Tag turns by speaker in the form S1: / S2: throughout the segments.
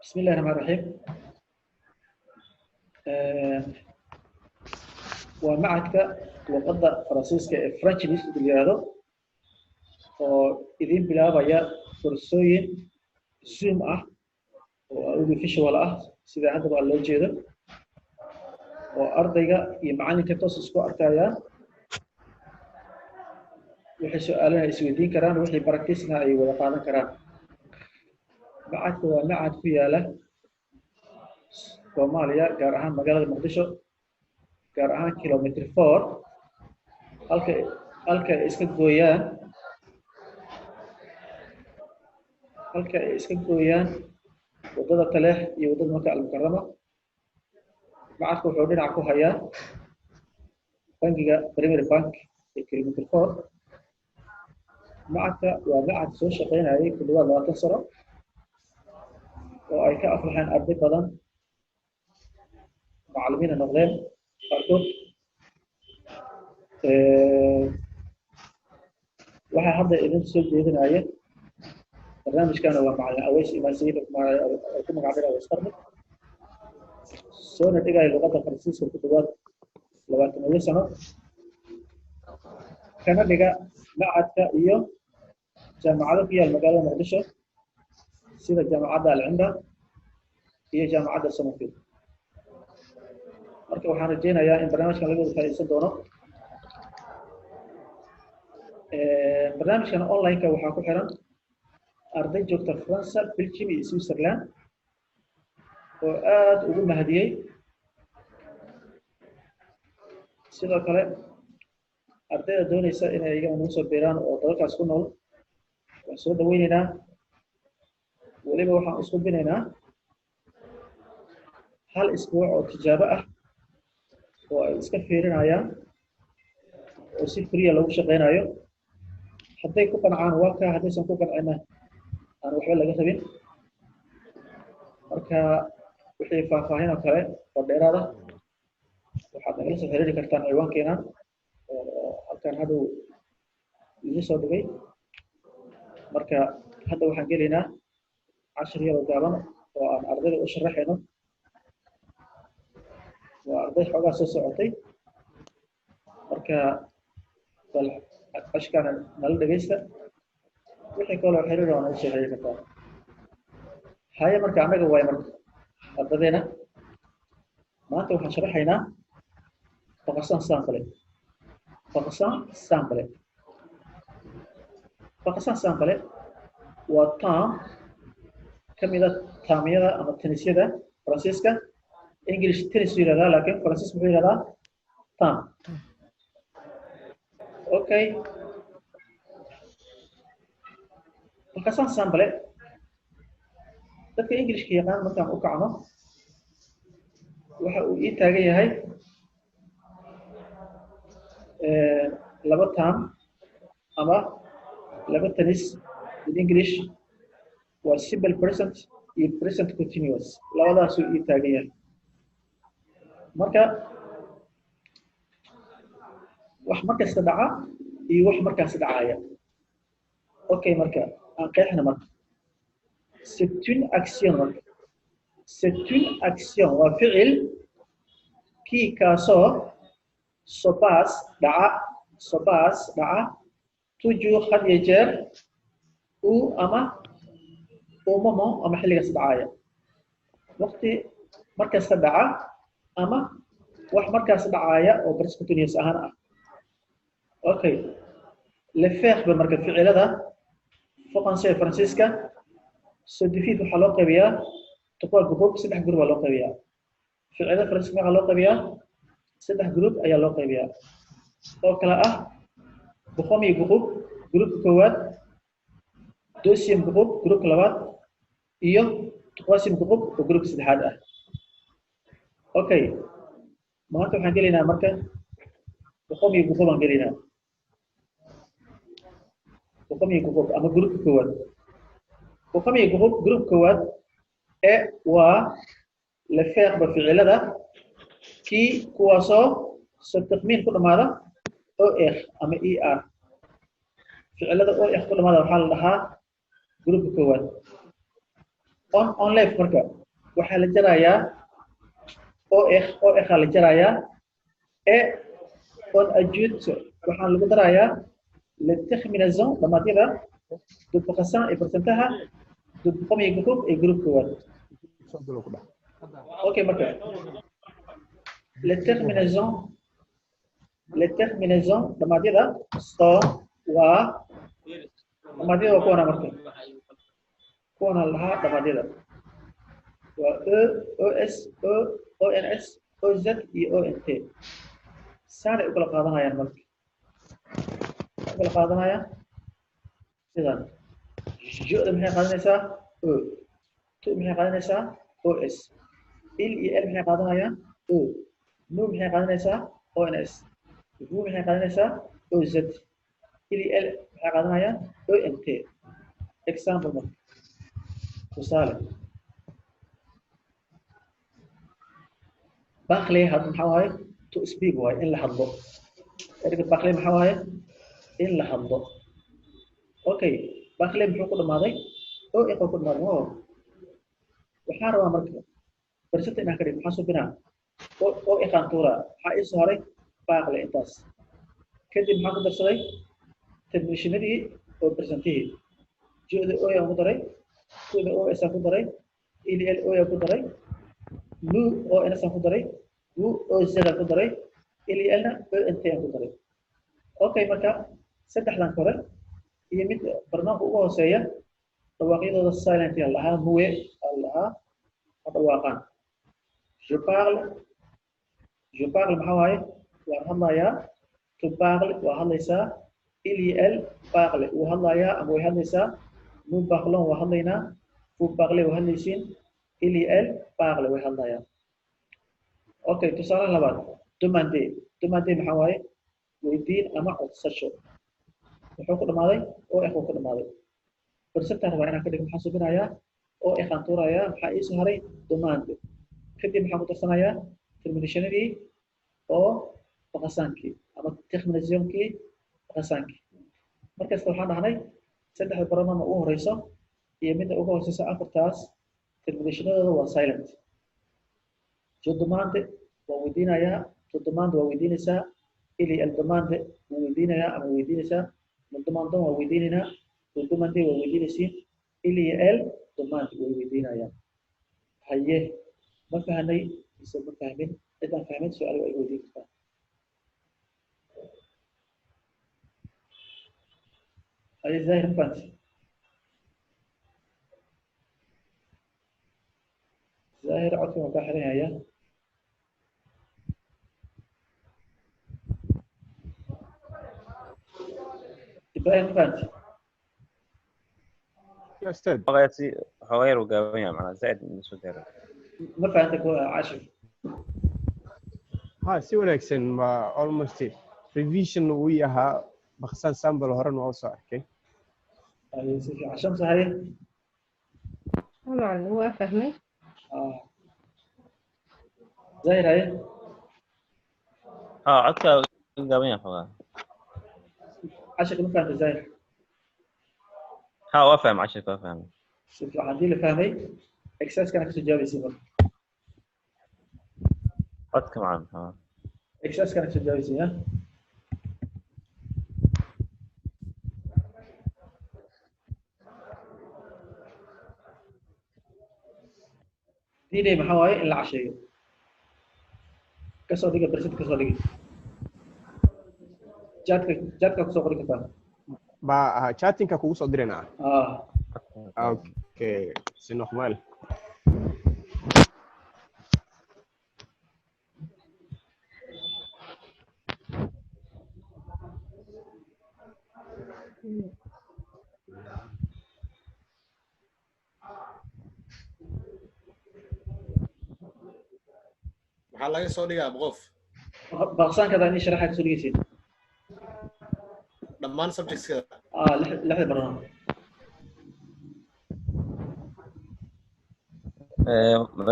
S1: بسم الله الرحمن الرحيم. ومعك لغة فرنسيسكا فرنش نيس باليادو وإذن بلابايا فرسوين زوم أو فيشوال سيدا عندما لو جيدا وأرضيga iyo macalinka toos isku arkayaan wixii su'aalaha isweydiin karaan wixii practice-na ay wada qaadan karaan macadku waa macad ku yaala Soomaaliya gaar ahaan magaalada Muqdisho gaar ahaan kilometer 4 halka iska gooyaan wadada Taleex iyo wadada Maka al-Mukarrama macadku wuxuu dhinac ku hayaa bangiga Premier Bank ee kilometer 4 macadka waa macad soo shaqeynayay ku dhawaad 20 sano oo ay ka aflaxeen arday badan macallimiin noqdeen qaarkood waxa hadda idin soo jeedinaya barnaamijkana waa macallin Aways Imaasiin ku magacaabay Aways Qarni soo dhigay luqadda Faransiiska ku dhawaad 20 sano kana dhiga macadka iyo jaamacadda ku yaal magaalada Muqdisho sida jaamacadda Al-Cimra iyo jaamacadda Soomaaliya marka waxaan rajeynayaa in barnaamijkan laga faa'iideysan doono barnaamijkan online-ka waxaa ku xiran arday joogta France, Belgium iyo Switzerland oo aad ugu mahadiyay sidoo kale ardayda doonaysa inay iyaga u soo beeraan oo dalkaas ku nool waan soo dhaweynaynaa waliba waxaan isku binaynaa hal isbuuc oo tijaabo ah oo ay iska fiirinayaan oo si free lagu shaqeynayo hadday ku qancaan waa ka haddaysan ku qancina aan waxba laga rabin marka wixii faahfaahin oo kale oo dheeraad ah waxaad nagala soo xiriiri kartaan ciwaankeena halkan hadhow idin soo dhigay marka hadda waxaan gelaynaa cashir yar oo gaaban oo aan ardayda u sharaxayno waa arday xoogaa soo socotay marka bal ashkana nala dhageysta wixii kale oo xiriir oo soo xiriiri kartaa haya marka anaga way marka ardadeena maanta waxaan sharaxaynaa faqasan sample waa term kamida taamiyada ama tanisyada Faransiiska English tennis yiraahdaa laakiin Faransiis wuxuu yiraahdaa term okay faqasan sample dadka Englishka yaqaan markaan u kacno waxa uu ii taagan yahay laba term ama laba tennis in English waa simple present iyo present continuous labadaas uu ii taagan yahay marka wax markaas dhaca iyo wax markaas dhacaya okay marka aan qeexna marka c'est une action waa ficil qui se passe dhaca toujours had iyo jeer ou ama au moment ama xilligaas dhacaya waqti markaas dhaca ama wax markaas dhacaya oo present continuous ahaan ah okay le verbe marka ficilada Faransiiska se divide waxa loo qaybiyaa toban group saddex group loo qaybiyaa ficilada Faransiiska waxa loo qaybiyaa saddex group ayaa loo qaybiyaa oo kala ah premier group koowaad deuxième group labaad iyo troisième group oo group saddexaad ah okay maanta waxaan gelaynaa marka premier group aan gelaynaa premier group ama group koowaad premier group koowaad ee waa le verbe ficilada ki kuwaasoo subtaqmiin ku dhamaada OR ama ER ficilada OR ku dhamaada waxaa la dhahaa group koowaad on left marka waxaa la jarayaa OX la jarayaa et on ajoute waxaan lagu darayaa le terminaison dhamaadiyada de pourcent et pourcentaha de premier groupe et groupe koowaad okay marka le terminaison dhamaadiyada soo waa dhamaadiyada waa kuwana marka kuwana lahaa dhamaadiyada waa OS ONS OZ iyo ONT saana u kala qaadanayaan marka kala qaadanayaan sidan joda maxay qaadanaysaa O tu maxay qaadanaysaa OS il iyo L maxay qaadanayaan O nu maxay qaadanaysaa ONS vu maxay qaadanaysaa OZ il iyo L maxay qaadanayaan ONT example marka tusaale باخلي هذا محاوي تو سبيك واي إن لحظة أريد باخلي محاوي إن لحظة أوكي باخلي محوكو الماضي أو إخوكو الماضي وحارة ومركبة برسلت إنها كريم حاسو بنا أو إخان تورا حائس هاري باخلي إنتاس كدي محاكو درسلي تدميشنري أو برسنتيه جودة أو يا مدري جودة أو إسا مدري إلي إل أو يا مدري nu oo ina san ku daray u oo zada ku daray ilna nt ku daray okay marka saddexdan kore iyo mid barnaamijka ugu hooseeya dhawaaqyadooda silent ya laha muwe allaha dhawaaqan je parle maxawaaye waa hadlayaa to parle waa hadlaysaa il parle waa hadlayaa ama way hadlaysaa nous parlons waa hadlaynaa vous parlez waa hadlaysiin il parle way hadlayaan okay tusaale labaad demander maxaa waaye weydiin ama codsasho wuxuu ku dhamaaday oo ikhuu ku dhamaaday fursadtan waa inaan ka dhig maxaa subinayaa oo ikhaan tuurayaa maxaa ii soo haray demander kadib maxaa ku darsanayaa terminationadii oo baqasaankii ama terminationkii baqasaankii markasta waxaan dhahnay saddexda baranama ugu horeyso iyo midda ugu hooseysa afartaas terminationadooda waa silent je demande waa weydiinayaa to demande waa weydiinaysaa ili el demande waa weydiinayaa ama weydiinaysaa le demandon waa weydiinaynaa to demande waa weydiinaysiin ili el demande way weydiinayaan haye ma fahanay mise ma fahmin cidaan fahmin su-aal waa iga weydiin kartaa haye zahir ma fahanti ظاهر عطفي مكاحرين هيا إبراهيم فانت
S2: يا أستاذ
S3: غير وقاوية مع زائد من سودير
S1: ما فهمتك عاشر
S2: ها سي ولكن ما almost revision وياها بخصان سامبل هرن وصار كي
S1: أي سيدي عشان صحيح
S4: طبعا هو فهمي
S1: زاهر هاي
S3: عدك قاوية فغا
S1: عشان ما فهمت زاهر
S3: وافهم عشان وافهم
S1: شوف عندي اللي فهمي اكسس كان كسو جوابي سيبر
S3: عدك معانا
S1: اكسس كان كسو جوابي سيبر دي محاوي إلا عشية كسر دقيقة برسنت كسر دقيقة جاتك كسر دقيقة
S2: با chatting ka kugu soo dirina okay c'est normal
S5: maxaa laga soo dhigaa qof
S1: baqsaan kada in sharaxa kasoo dhigaysid
S5: dhammaan subjects-kada
S1: lixda barnaamij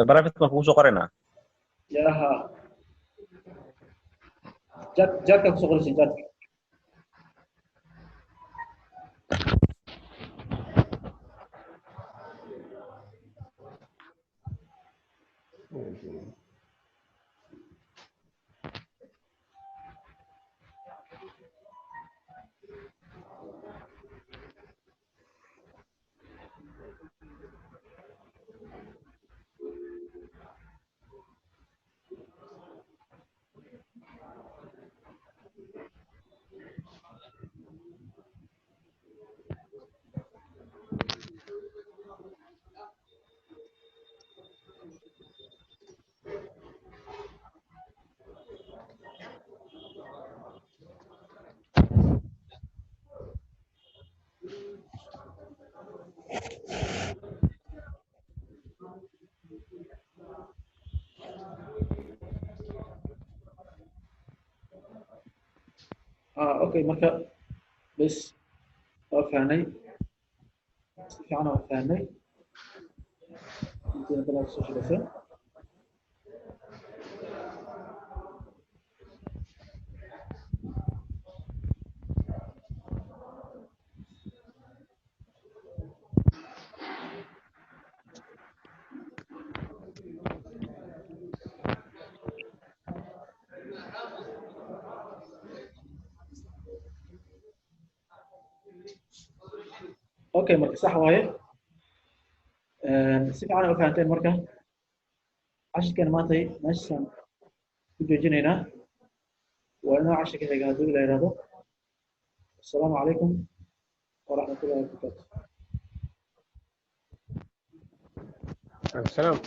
S3: برايفت ما كوسو قرينا
S1: ياها جاتك kusoo qoraysid jaatka اوكي marka بس فهمني في انا فهمني انت بلا سوشيال اوكي marka sax waaye si fiican u fahanteen marka cashirkan maanta meeshaan ku joojinaynaa waa inoo cashirka xiga hadduu ila yidhaahdo assalaamu calaykum waraxmatullahi wabarakaatu
S2: السلام